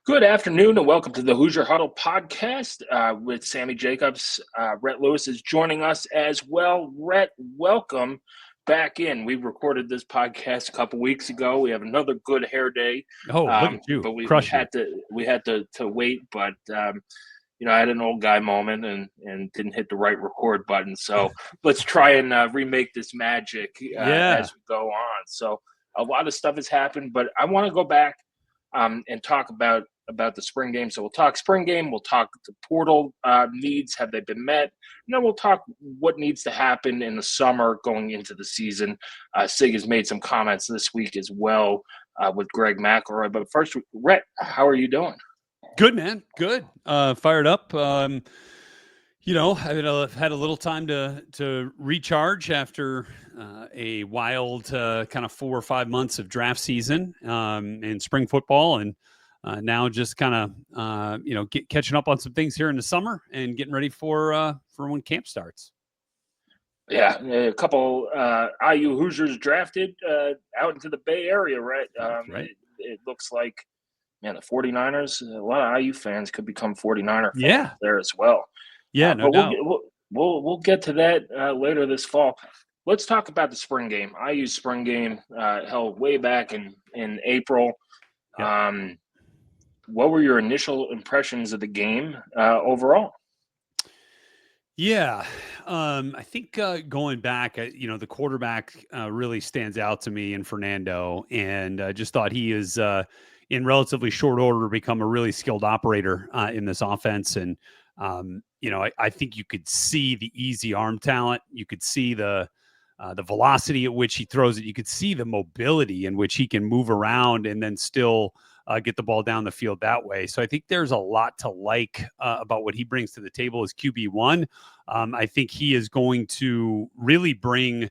Good afternoon and welcome to the Hoosier Huddle podcast with Sammy Jacobs. Rhett Lewis is joining us as well. Rhett, welcome back in. We recorded this podcast a couple weeks ago. We have another good hair day. Oh, look at you! But we Crushing had to wait. But I had an old guy moment and didn't hit the right record button. So let's try and remake this magic as we go on. So a lot of stuff has happened, but I want to go back and talk about the spring game. So we'll talk spring game. We'll talk the portal needs. Have they been met? And then we'll talk what needs to happen in the summer going into the season. Sig has made some comments this week as well with Greg McElroy. But first, Rhett, how are you doing? Good, man. Good. Fired up. I had a little time to recharge after a wild kind of 4 or 5 months of draft season in spring football, and now just kind of catching up on some things here in the summer and getting ready for when camp starts. Yeah, a couple IU Hoosiers drafted out into the Bay Area, right? Right. It looks like, man, the 49ers, a lot of IU fans could become 49er fans there as well. Yeah, no doubt. We'll get to that later this fall. Let's talk about the spring game. IU's spring game held way back in April. Yep. What were your initial impressions of the game overall? Yeah, I think going back, the quarterback really stands out to me in Fernando, and I just thought he is in relatively short order become a really skilled operator in this offense. And, I think you could see the easy arm talent. You could see the velocity at which he throws it. You could see the mobility in which he can move around and then still get the ball down the field that way. So I think there's a lot to like about what he brings to the table as QB1. I think he is going to really bring,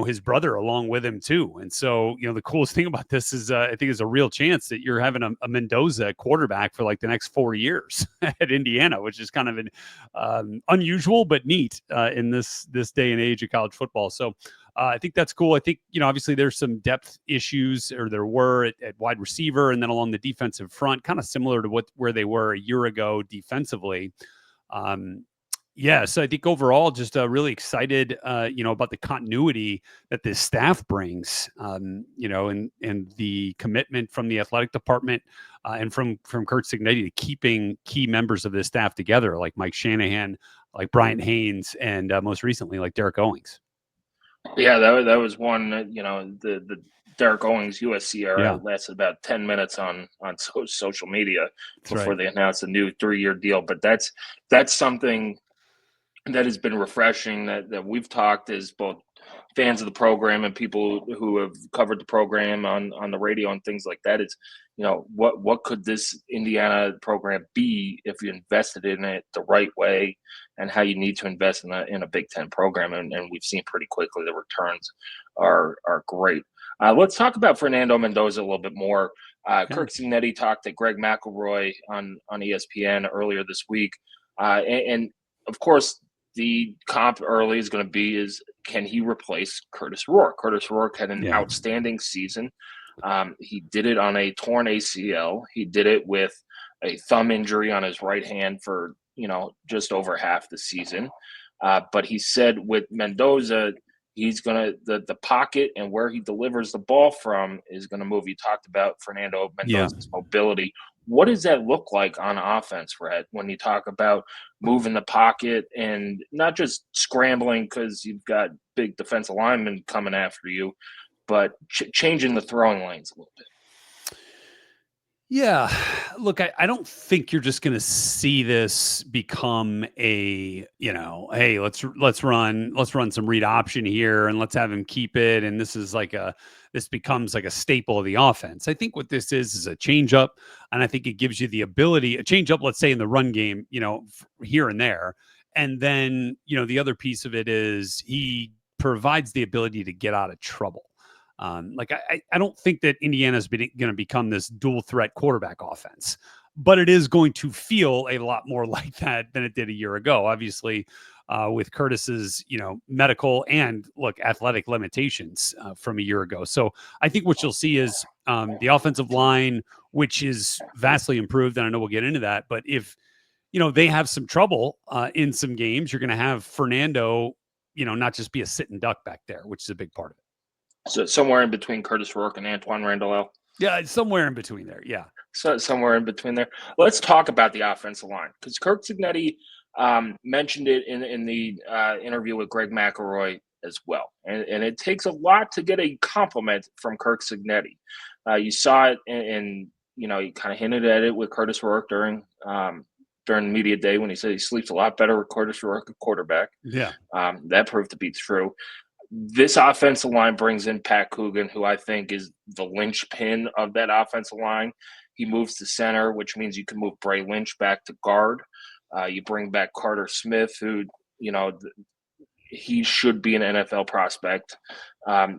his brother along with him too. And so, the coolest thing about this is I think there's a real chance that you're having a Mendoza quarterback for like the next 4 years at Indiana, which is kind of an unusual but neat in this day and age of college football. So I think that's cool. I think, obviously there's some depth issues, or there were at wide receiver and then along the defensive front, kind of similar to where they were a year ago defensively. So I think overall, just really excited, about the continuity that this staff brings, and the commitment from the athletic department and from Kurt Cignetti to keeping key members of this staff together, like Mike Shanahan, like Bryant Haynes, and most recently, like Derek Owings. Yeah, that was one, the Derek Owings USC era lasted about 10 minutes on social media before they announced a new 3-year deal. But that's something that has been refreshing that we've talked as both fans of the program and people who have covered the program on the radio and things like that is, what could this Indiana program be if you invested in it the right way, and how you need to invest in a Big Ten program. And we've seen pretty quickly the returns are great. Let's talk about Fernando Mendoza a little bit more. Kirk Cignetti talked to Greg McElroy on ESPN earlier this week. And of course, the comp early is going to be can he replace Curtis Rourke? Curtis Rourke had an outstanding season. He did it on a torn ACL. He did it with a thumb injury on his right hand for, just over half the season. But he said with Mendoza, he's going to the pocket and where he delivers the ball from is going to move. You talked about Fernando Mendoza's mobility. What does that look like on offense, Rhett, when you talk about moving the pocket and not just scrambling because you've got big defensive linemen coming after you, but changing the throwing lanes a little bit? Yeah, look, I don't think you're just going to see this become a, hey, let's run some read option here and let's have him keep it. And this becomes like a staple of the offense. I think what this is a change up. And I think it gives you the ability, a change up, let's say in the run game, here and there. And then, the other piece of it is he provides the ability to get out of trouble. I don't think that Indiana's going to become this dual threat quarterback offense, but it is going to feel a lot more like that than it did a year ago. Obviously, with Curtis's, medical and athletic limitations from a year ago. So I think what you'll see is The offensive line, which is vastly improved, and I know we'll get into that, but if they have some trouble in some games, you're going to have Fernando, not just be a sitting duck back there, which is a big part of it. So somewhere in between Curtis Rourke and Antoine Randall. Yeah, it's somewhere in between there. Yeah. So somewhere in between there. Let's talk about the offensive line, because Kirk Cignetti mentioned it in the interview with Greg McElroy as well. And it takes a lot to get a compliment from Kirk Cignetti. You saw it and you kind of hinted at it with Curtis Rourke during media day when he said he sleeps a lot better with Curtis Rourke at quarterback. Yeah. That proved to be true. This offensive line brings in Pat Coogan, who I think is the linchpin of that offensive line. He moves to center, which means you can move Bray Lynch back to guard. You bring back Carter Smith, who, he should be an NFL prospect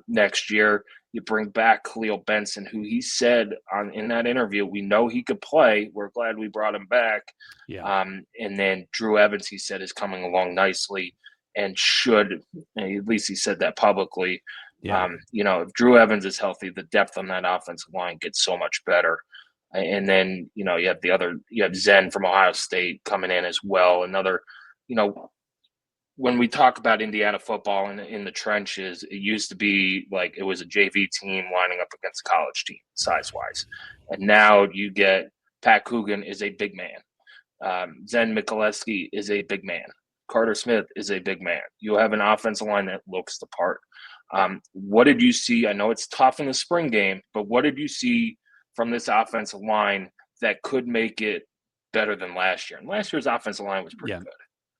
next year. You bring back Khalil Benson, who he said in that interview, we know he could play. We're glad we brought him back. Yeah. And then Drew Evans, he said, is coming along nicely and should, at least he said that publicly. Yeah. If Drew Evans is healthy, the depth on that offensive line gets so much better. And then, you have Zen from Ohio State coming in as well. Another, when we talk about Indiana football in the trenches, it used to be like it was a JV team lining up against a college team size-wise. And now you get Pat Coogan is a big man. Zen Mikuleski is a big man. Carter Smith is a big man. You have an offensive line that looks the part. What did you see? I know it's tough in the spring game, but what did you see from this offensive line that could make it better than last year? And last year's offensive line was pretty good.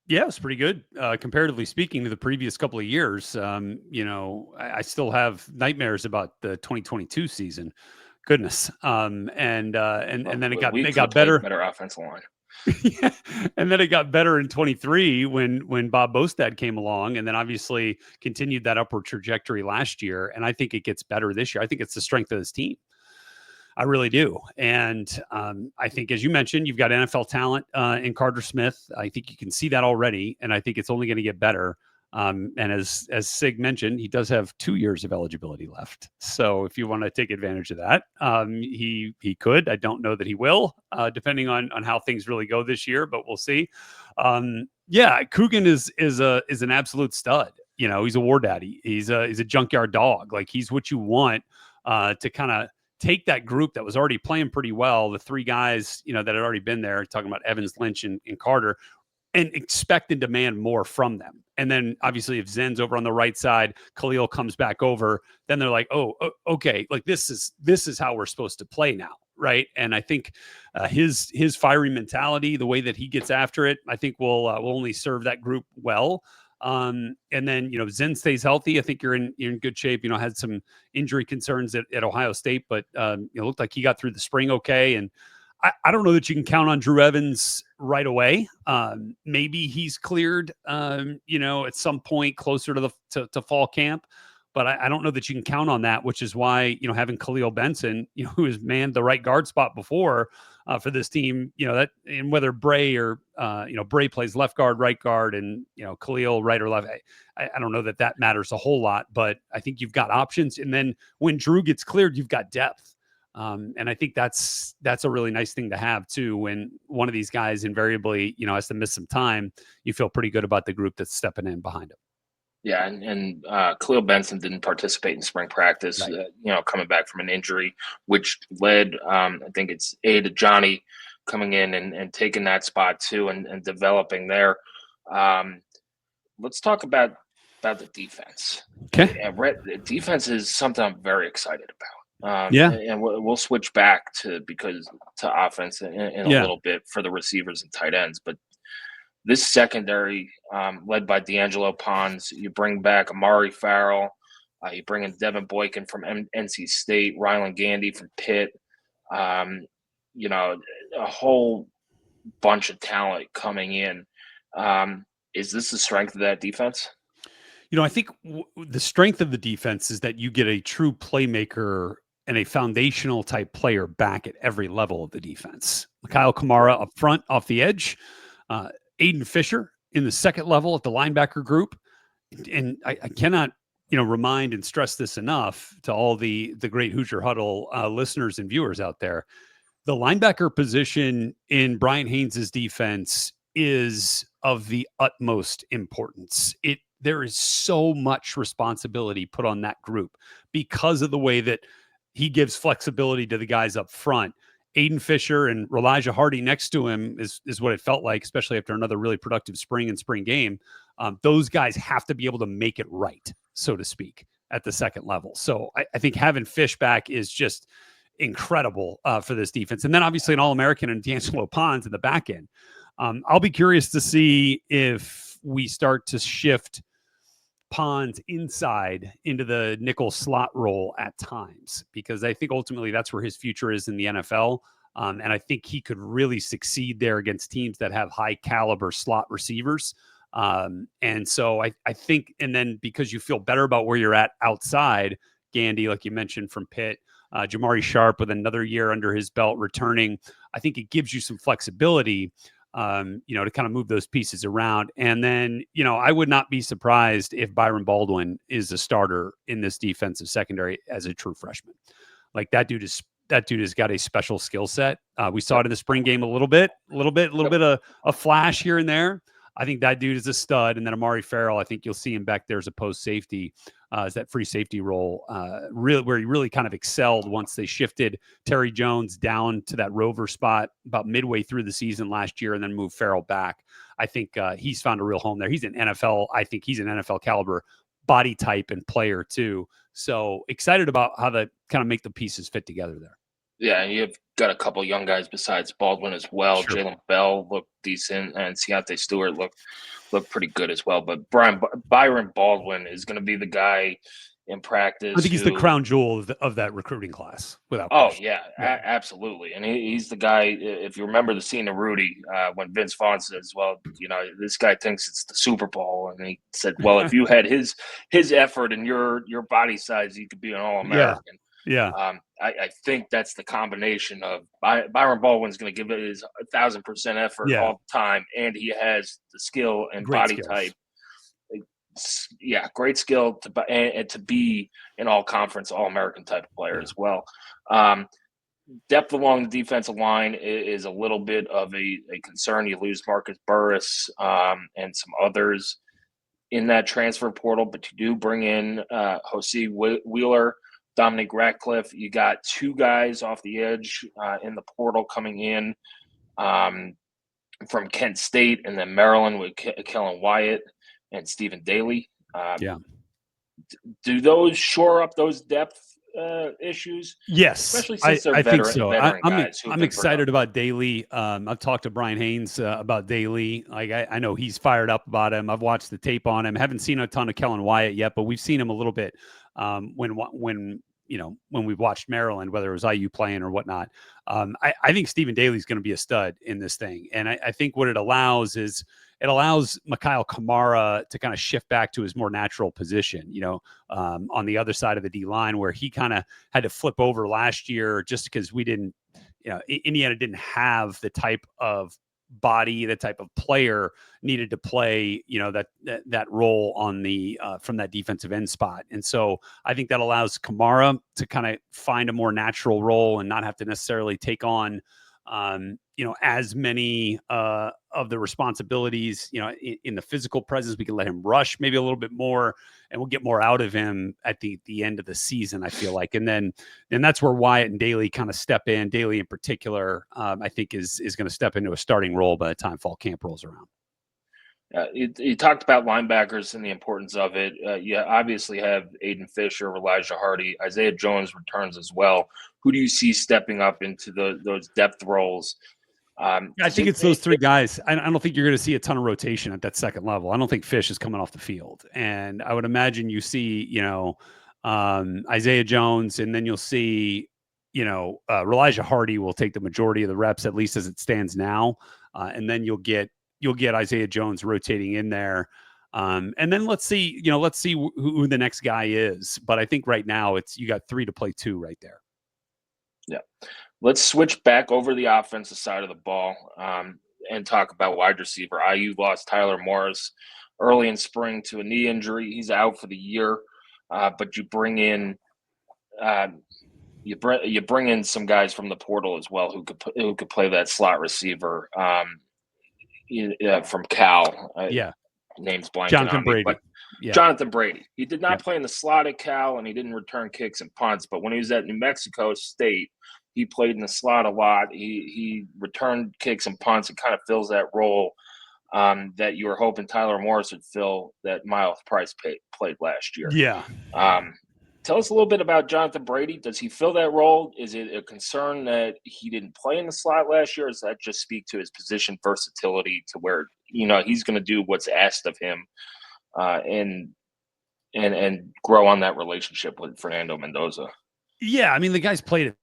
Yeah, it was pretty good, comparatively speaking to the previous couple of years. I still have nightmares about the 2022 season. Goodness. And then it got better. Better offensive line. Yeah. And then it got better in 23 when Bob Bostad came along, and then obviously continued that upward trajectory last year. And I think it gets better this year. I think it's the strength of this team. I really do. And I think, as you mentioned, you've got NFL talent in Carter Smith. I think you can see that already. And I think it's only going to get better. And as Sig mentioned, he does have 2 years of eligibility left. So if you want to take advantage of that, he could. I don't know that he will, depending on how things really go this year, but we'll see. Coogan is an absolute stud. He's a war daddy. He's a junkyard dog. Like, he's what you want to kind of take that group that was already playing pretty well, the three guys, that had already been there, talking about Evans, Lynch, and Carter, and expect and demand more from them. And then obviously if Zen's over on the right side, Khalil comes back over, then they're like, oh, okay, like this is how we're supposed to play now. Right. And I think his fiery mentality, the way that he gets after it, I think will only serve that group well. And then, Zen stays healthy. I think you're in good shape. Had some injury concerns at Ohio State, but it looked like he got through the spring okay. And I don't know that you can count on Drew Evans right away. Maybe he's cleared, at some point closer to fall camp. But I don't know that you can count on that, which is why, having Khalil Benson, who has manned the right guard spot before for this team, that, and whether Bray or, Bray plays left guard, right guard, and, Khalil right or left, I don't know that matters a whole lot, but I think you've got options. And then when Drew gets cleared, you've got depth. And I think that's a really nice thing to have too. When one of these guys invariably, has to miss some time, you feel pretty good about the group that's stepping in behind him. Yeah, and Khalil Benson didn't participate in spring practice, right. Coming back from an injury, which led, I think it's to Johnny coming in and taking that spot too and developing there. Let's talk about the defense. Okay. Yeah, Rhett, the defense is something I'm very excited about. And we'll switch back to offense in a little bit for the receivers and tight ends, but this secondary, led by D'Angelo Pons, you bring back Amari Farrell, you bring in Devin Boykin from NC State, Rylan Gandy from Pitt, a whole bunch of talent coming in. Is this the strength of that defense? I think the strength of the defense is that you get a true playmaker and a foundational type player back at every level of the defense. Kyle Kamara up front off the edge, Aiden Fisher in the second level at the linebacker group. And I cannot remind and stress this enough to all the great Hoosier Huddle listeners and viewers out there. The linebacker position in Brian Haynes's defense is of the utmost importance. There is so much responsibility put on that group because of the way that he gives flexibility to the guys up front. Aiden Fisher and Elijah Hardy next to him is what it felt like, especially after another really productive spring game. Those guys have to be able to make it right, so to speak, at the second level. So I think having Fish back is just incredible for this defense. And then obviously an All-American and D'Angelo Pons in the back end. I'll be curious to see if we start to shift Pons inside into the nickel slot role at times, because I think ultimately that's where his future is in the NFL. And I think he could really succeed there against teams that have high caliber slot receivers. And so I think, and then because you feel better about where you're at outside, Gandy, like you mentioned from Pitt, Jamari Sharp with another year under his belt returning, I think it gives you some flexibility, to kind of move those pieces around. And then, I would not be surprised if Byron Baldwin is a starter in this defensive secondary as a true freshman. Like that dude has got a special skill set. We saw it in the spring game a little bit of a flash here and there. I think that dude is a stud. And then Amari Farrell, I think you'll see him back there as a post safety, as that free safety role, where he really kind of excelled once they shifted Terry Jones down to that rover spot about midway through the season last year and then moved Farrell back. I think he's found a real home there. He's an NFL caliber body type and player too. So excited about how to kind of make the pieces fit together there. Yeah, and you've got a couple young guys besides Baldwin as well. Sure. Jalen Bell looked decent, and Keontae Stewart looked pretty good as well. But Byron Baldwin is going to be the guy in practice. I think he's the crown jewel of that recruiting class. Without question. Yeah. Absolutely. And he's the guy. If you remember the scene of Rudy when Vince Vaughn says, "Well, this guy thinks it's the Super Bowl," and he said, "Well, if you had his effort and your body size, you could be an All-American." Yeah. I think that's the combination of Byron Baldwin's going to give it his 1,000% effort all the time, and he has the skill and great body skills. Type. Yeah, great skill to be an all-conference, all-American type of player as well. Depth along the defensive line is a little bit of a concern. You lose Marcus Burris and some others in that transfer portal, but you do bring in Jose Wheeler, Dominic Ratcliffe. You got two guys off the edge in the portal coming in from Kent State, and then Maryland with Kellen Wyatt and Stephen Daly. Do those shore up those depth issues? Yes, especially since they're veteran, think so. I'm excited about Daly. I've talked to Brian Haynes about Daly. Like I know he's fired up about him. I've watched the tape on him. Haven't seen a ton of Kellen Wyatt yet, but we've seen him a little bit when we've watched Maryland, whether it was IU playing or whatnot. I think Stephen Daly's going to be a stud in this thing. And I think what it allows is it allows Mikhail Kamara to kind of shift back to his more natural position, on the other side of the D line, where he kind of had to flip over last year just because Indiana didn't have the type of body, the type of player needed to play, that role on the from that defensive end spot. And so I think that allows Kamara to kind of find a more natural role and not have to necessarily take on as many of the responsibilities, in the physical presence. We can let him rush maybe a little bit more, and we'll get more out of him at the end of the season, I feel like. And then that's where Wyatt and Daly kind of step in. Daly in particular, I think is going to step into a starting role by the time fall camp rolls around. You talked about linebackers and the importance of it. You obviously have Aiden Fisher, Elijah Hardy, Isaiah Jones returns as well. Who do you see stepping up into those depth roles? I think it's those three guys. I don't think you're going to see a ton of rotation at that second level. I don't think Fish is coming off the field. And I would imagine you see, Isaiah Jones, and then you'll see, Elijah Hardy will take the majority of the reps, at least as it stands now. And then you'll get Isaiah Jones rotating in there. And then let's see who the next guy is. But I think right now you got 3 to play 2 right there. Yeah. Let's switch back over the offensive side of the ball and talk about wide receiver. IU lost Tyler Morris early in spring to a knee injury. He's out for the year. but you bring in you bring in some guys from the portal as well who could play that slot receiver from Cal. Name's blanking Jonathan on me, Brady. but Yeah. Jonathan Brady. He did not play in the slot at Cal, and he didn't return kicks and punts. But when he was at New Mexico State, he played in the slot a lot. He returned kicks and punts and kind of fills that role that you were hoping Tyler Morris would fill that Miles Price played last year. Yeah. Tell us a little bit about Jonathan Brady. Does he fill that role? Is it a concern that he didn't play in the slot last year? Or does that just speak to his position versatility to where, he's going to do what's asked of him and grow on that relationship with Fernando Mendoza? Yeah. I mean, the guy's played a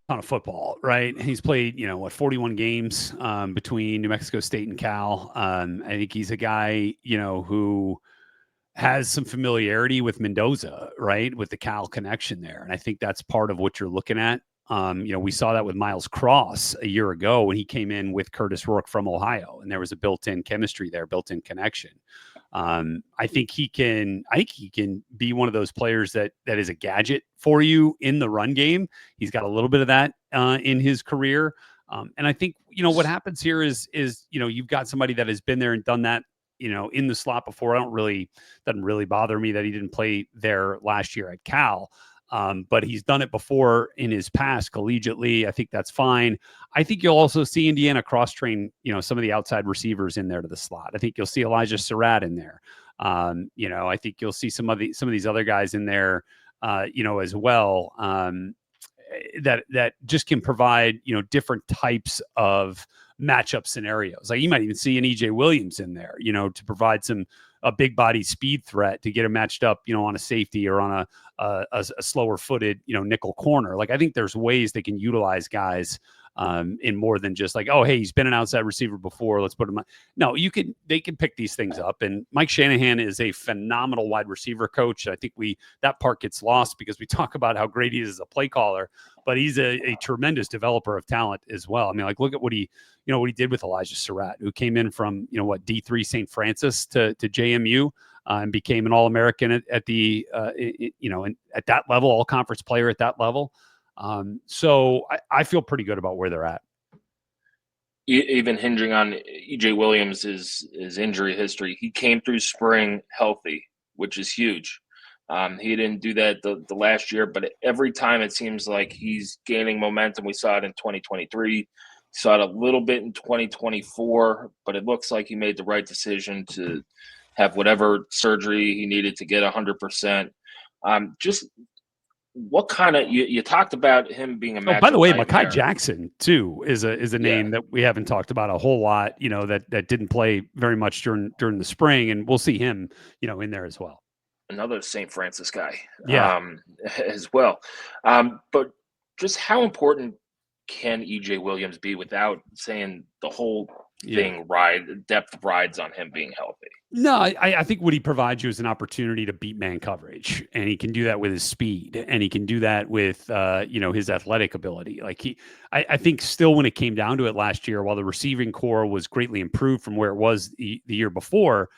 ton of football, right? He's played, 41 games between New Mexico State and Cal. I think he's a guy, who has some familiarity with Mendoza, right? With the Cal connection there. And I think that's part of what you're looking at. We saw that with Miles Cross a year ago when he came in with Curtis Rourke from Ohio, and there was a built-in chemistry there, built-in connection. I think he can be one of those players that is a gadget for you in the run game. He's got a little bit of that in his career. And I think, what happens here is, you've got somebody that has been there and done that, in the slot before. Doesn't really bother me that he didn't play there last year at Cal. But he's done it before in his past collegiately. I think that's fine. I think you'll also see Indiana cross-train, some of the outside receivers in there to the slot. I think you'll see Elijah Surratt in there. I think you'll see some of these other guys in there, as well. That just can provide, different types of matchup scenarios. Like you might even see an EJ Williams in there, to provide a big body speed threat to get him matched up, on a safety or on a slower footed, nickel corner. Like I think there's ways they can utilize guys in more than just like, oh, hey, he's been an outside receiver before, let's put him on. No, they can pick these things up. And Mike Shanahan is a phenomenal wide receiver coach. I think that part gets lost because we talk about how great he is as a play caller, but he's a tremendous developer of talent as well. I mean, like look at what he did with Elijah Surratt, who came in from, D3 St. Francis to JMU and became an All-American at the, at that level, all-conference player at that level. So I feel pretty good about where they're at. Even hinging on EJ Williams' his injury history, he came through spring healthy, which is huge. He didn't do that the last year, but every time it seems like he's gaining momentum. We saw it in 2023, saw it a little bit in 2024, but it looks like he made the right decision to have whatever surgery he needed to get 100%. Just what kind of you talked about him being a matchup. By the way, nightmare. Mekhi Jackson too is a name that we haven't talked about a whole lot. That didn't play very much during the spring, and we'll see him in there as well. Another St. Francis guy, yeah, as well. But just how important can EJ Williams be without saying the whole thing depth rides on him being healthy? No, I think what he provides you is an opportunity to beat man coverage, and he can do that with his speed, and he can do that with his athletic ability. Like I think still when it came down to it last year, while the receiving core was greatly improved from where it was the year before,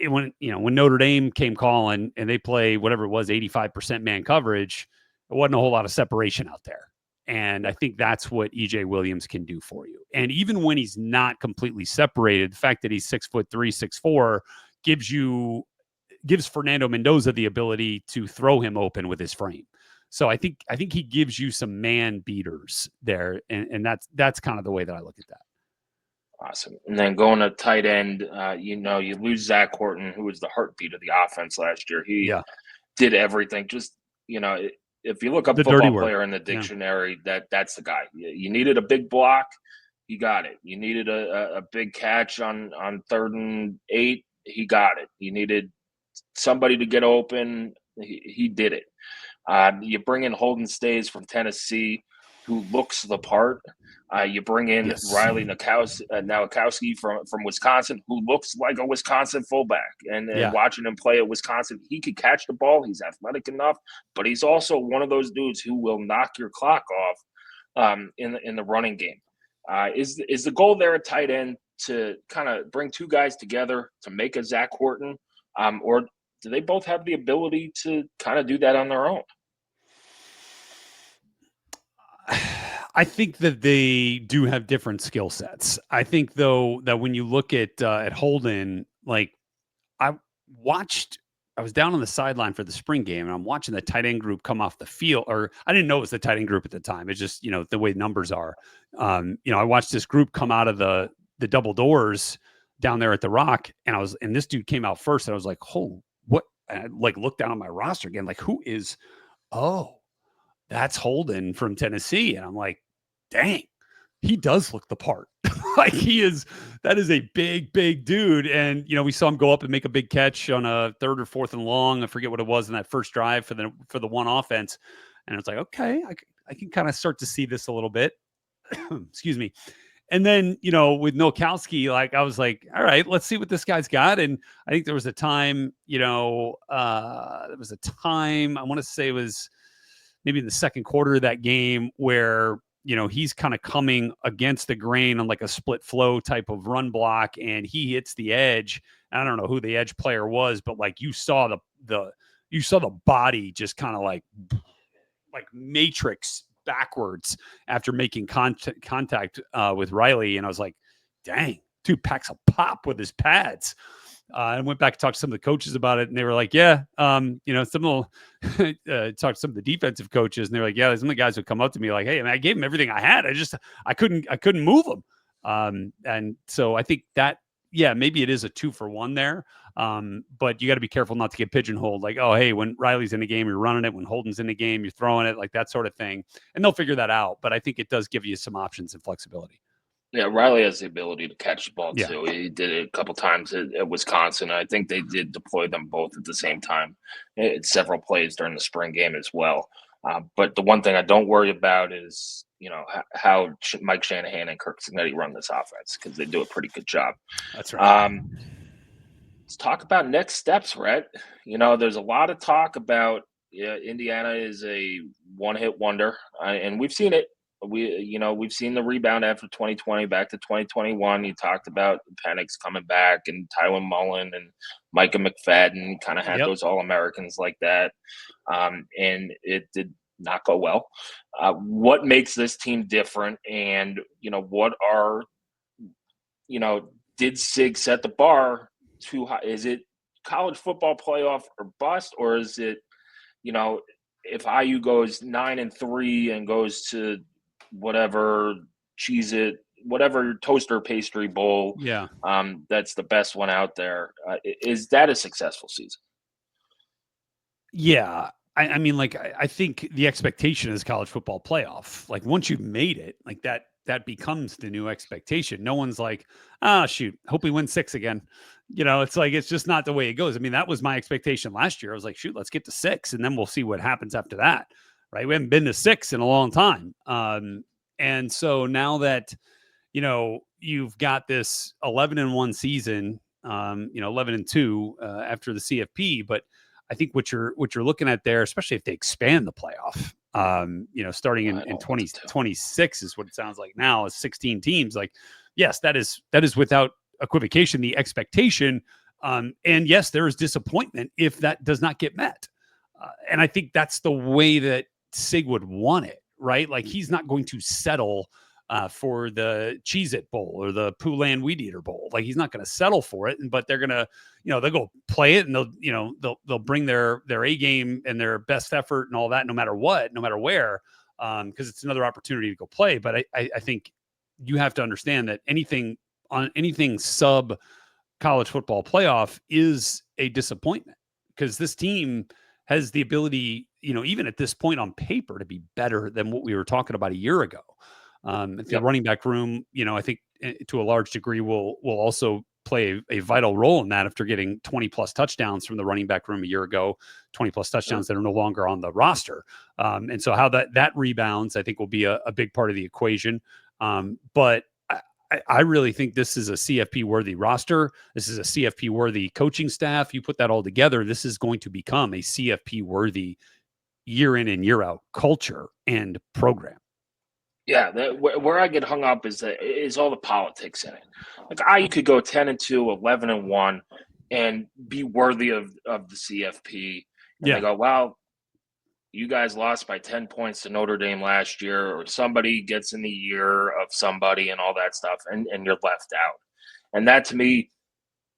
when Notre Dame came calling and they play whatever it was 85% man coverage, there wasn't a whole lot of separation out there. And I think that's what EJ Williams can do for you. And even when he's not completely separated, the fact that he's 6'3", 6'4", gives Fernando Mendoza the ability to throw him open with his frame. So I think he gives you some man beaters there, and that's kind of the way that I look at that. Awesome. And then going to tight end, you lose Zach Horton, who was the heartbeat of the offense last year. He did everything. Just if you look up football player in the dictionary, that's the guy. You needed a big block, he got it. You needed a big catch on 3rd and 8, he got it. You needed somebody to get open, he did it. You bring in Holden Stays from Tennessee, who looks the part. You bring in Riley Nowakowski from Wisconsin, who looks like a Wisconsin fullback. And watching him play at Wisconsin, he could catch the ball. He's athletic enough, but he's also one of those dudes who will knock your clock off in the running game. Is the goal there at tight end to kind of bring two guys together to make a Zach Horton, or do they both have the ability to kind of do that on their own? I think that they do have different skill sets. I think though that when you look at Holden, like I I was down on the sideline for the spring game, and I'm watching the tight end group come off the field. Or I didn't know it was the tight end group at the time. It's just the way numbers are. I watched this group come out of the double doors down there at the Rock, and this dude came out first, and I was like, "Oh, what?" And I looked down on my roster again, like, who is? Oh, that's Holden from Tennessee, and I'm like, dang, he does look the part. Like that is a big dude. And, we saw him go up and make a big catch on a 3rd or 4th and long. I forget what it was in that first drive for the one offense. And it's like, okay, I can kind of start to see this a little bit. Excuse me. And then, with Nowakowski, like I was like, all right, let's see what this guy's got. And I think there was a time, I want to say it was maybe in the second quarter of that game where, he's kind of coming against the grain on like a split flow type of run block, and he hits the edge. I don't know who the edge player was, but like you saw the body just kind of like matrix backwards after making contact with Riley. And I was like, dang, dude packs a pop with his pads. I went back and talked to some of the coaches about it, and they were like, yeah, some of the talked to some of the defensive coaches, and they were like, yeah, some of the guys would come up to me like, hey, man, I gave him everything I had. I couldn't move him. And so I think that, yeah, maybe it is a 2-for-1 there. But you got to be careful not to get pigeonholed. Like, oh, hey, when Riley's in the game, you're running it. When Holden's in the game, you're throwing it, like that sort of thing. And they'll figure that out. But I think it does give you some options and flexibility. Yeah, Riley has the ability to catch the ball too. He did it a couple times at Wisconsin. I think they did deploy them both at the same time at several plays during the spring game as well. But the one thing I don't worry about is, how Mike Shanahan and Kirk Cignetti run this offense, because they do a pretty good job. That's right. Let's talk about next steps, Rhett. There's a lot of talk about Indiana is a one-hit wonder, and we've seen it. We've seen the rebound after 2020 back to 2021. You talked about Penix coming back and Tywin Mullen and Micah McFadden kind of had those All-Americans like that. And it did not go well. What makes this team different? And, did Sig set the bar too high? Is it college football playoff or bust? Or is it, if IU goes 9-3 and goes to whatever whatever toaster pastry bowl, that's the best one out there, is that a successful season? Yeah, I mean, like I think the expectation is college football playoff. Like once you've made it, like that becomes the new expectation. No one's like, shoot, hope we win 6 again. It's like, it's just not the way it goes. I mean, that was my expectation last year. I was like, shoot, let's get to 6 and then we'll see what happens after that. Right. We haven't been to 6 in a long time. And so now that, you've got this 11-1 season, 11-2 after the CFP, but I think what you're looking at there, especially if they expand the playoff, starting in 2026 is what it sounds like now, is 16 teams. Like, yes, that is without equivocation the expectation. And yes, there is disappointment if that does not get met. And I think that's the way that Sig would want it, right? Like he's not going to settle for the Cheez-It Bowl or the Poulan Weed Eater Bowl. Like he's not going to settle for it, but they're going to, they'll go play it and they'll bring their A game and their best effort and all that, no matter what, no matter where, because it's another opportunity to go play. But I think you have to understand that anything sub college football playoff is a disappointment, because this team has the ability, even at this point on paper, to be better than what we were talking about a year ago. The running back room, I think to a large degree will also play a vital role in that after getting 20 plus touchdowns from the running back room a year ago, 20 plus touchdowns that are no longer on the roster. And so how that rebounds, I think, will be a big part of the equation. But I really think this is a CFP worthy roster. This is a CFP worthy coaching staff. You put that all together, this is going to become a CFP worthy year in and year out culture and program. Yeah, where I get hung up is all the politics in it. Like, you could go 10-2, 11-1, and be worthy of the CFP. And Yeah. they go, well, you guys lost by 10 points to Notre Dame last year, or somebody gets in the year of somebody and all that stuff, and you're left out. And that to me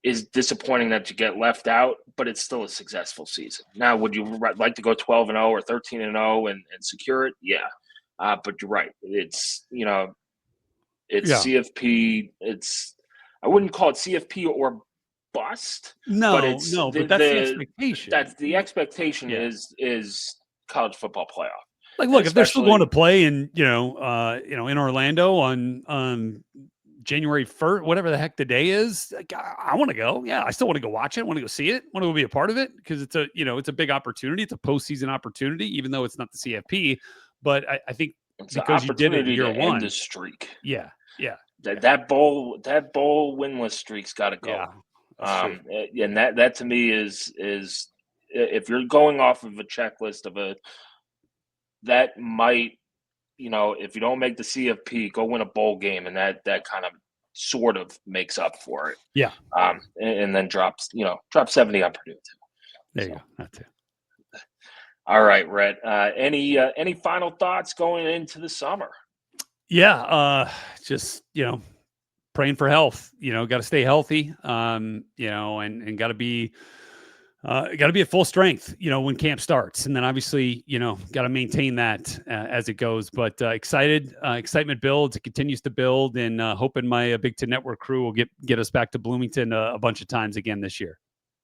is disappointing that you get left out, but it's still a successful season. Now, would you like to go 12-0 or 13-0 and secure it? Yeah. But you're right. It's, it's CFP. I wouldn't call it CFP or bust. No, but but that's the expectation. That's the expectation is college football playoff. Like, look, if they're still going to play in, in Orlando on January 1st, whatever the heck the day is, I want to go. Yeah, I still want to go watch it. I want to go see it. I want to be a part of it because it's a big opportunity. It's a postseason opportunity, even though it's not the CFP. But I think it's because you did it year one, end the streak. Yeah. That bowl winless streak's got to go. Yeah, that's true. And that to me is if you're going off of a checklist that might, if you don't make the CFP, go win a bowl game, and that kind of sort of makes up for it. Yeah. And then drop 70 on Purdue too. There you go. That too. All right, Rhett. Any final thoughts going into the summer? Yeah. Just, praying for health, got to stay healthy, and got to be at full strength, when camp starts. And then obviously, got to maintain that as it goes. But excitement builds. It continues to build, and hoping my Big Ten Network crew will get us back to Bloomington a bunch of times again this year.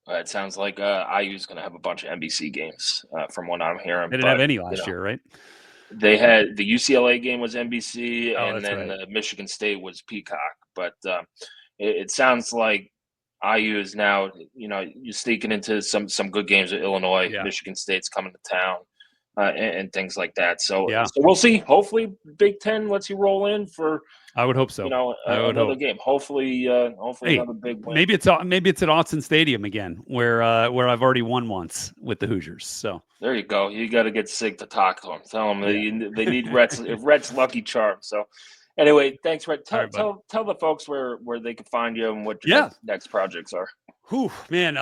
It sounds like IU is going to have a bunch of NBC games from what I'm hearing. They didn't have any last year, right? They had the UCLA game was NBC, and then right. the Michigan State was Peacock. But it sounds like IU is now, you're sneaking into some good games with Illinois. Yeah. Michigan State's coming to town and things like that. So yeah. So we'll see. Hopefully, Big Ten lets you roll in for. I would hope so. Another game. Hopefully, another big win. Maybe it's at Autzen Stadium again, where I've already won once with the Hoosiers. So there you go. You got to get Sig to talk to them. Tell them they need Rhett's lucky charm. So anyway, thanks, Rhett. Tell the folks where they can find you and what your next projects are. Whew, man.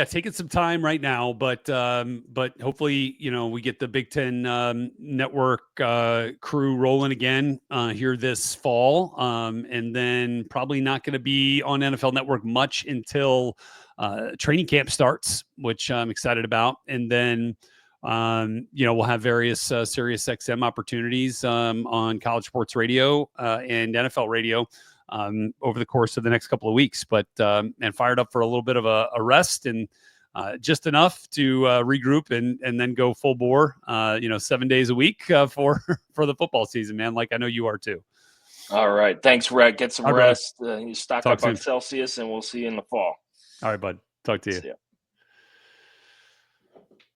Taking some time right now, but hopefully, we get the Big Ten Network crew rolling again here this fall. And then probably not going to be on NFL Network much until training camp starts, which I'm excited about. And then, we'll have various Sirius XM opportunities on College Sports Radio and NFL Radio over the course of the next couple of weeks, but and fired up for a little bit of a rest and just enough to regroup and then go full bore, 7 days a week for the football season, man. Like I know you are too. All right. Thanks, Rhett. Get some rest. You stock Talk up soon. on Celsius, and we'll see you in the fall. All right, bud. Talk to you. See ya.